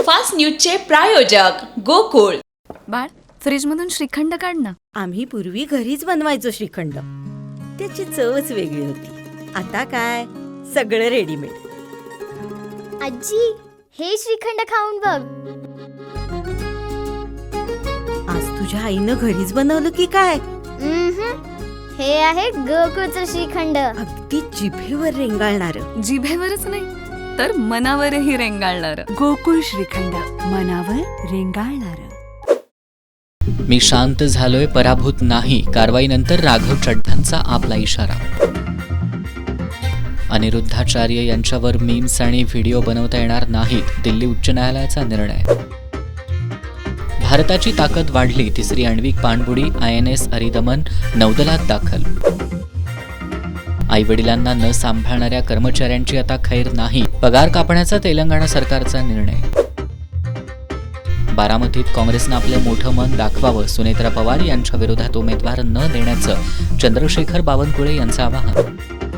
Fast न्यूजचे प्रायोजक गोकुळ. बाळ, फ्रीजमधून श्रीखंड काढ ना. आम्ही पूर्वी घरीच बनवायचो श्रीखंड. त्याची चवच वेगळी होती. आता काय सगळं रेडीमेड. आजी, हे श्रीखंड खाऊन बघ. आज तुझ्या आईनं घरीच बनवलं की काय? हे आहे गोकुळचं श्रीखंड. अगदी जिभेवर रेंगाळणार. जिभेवरच नाही तर मनावरही रेंगाळणार. गोकुळ श्रीखंड, मनावर रेंगाळणार. मी शांत झालोय, पराभूत नाही. कारवाईनंतर राघव चड्ढांचा आपला इशारा. अनिरुद्धाचार्य यांच्यावर मीम्स आणि व्हिडिओ बनवता येणार नाहीत, दिल्ली उच्च न्यायालयाचा निर्णय. भारताची ताकद वाढली, तिसरी आण्विक पाणबुडी INS अरिदमन नौदलात दाखल. आईवडिलांना न सांभाळणाऱ्या कर्मचाऱ्यांची आता खैर नाही, पगार कापण्याचा तेलंगणा सरकारचा निर्णय. बारामतीत काँग्रेसनं आपलं मोठं मन दाखवावं, सुनेत्रा पवार यांच्या विरोधात उमेदवार न देण्याचं चंद्रशेखर बावनकुळे यांचं आवाहन.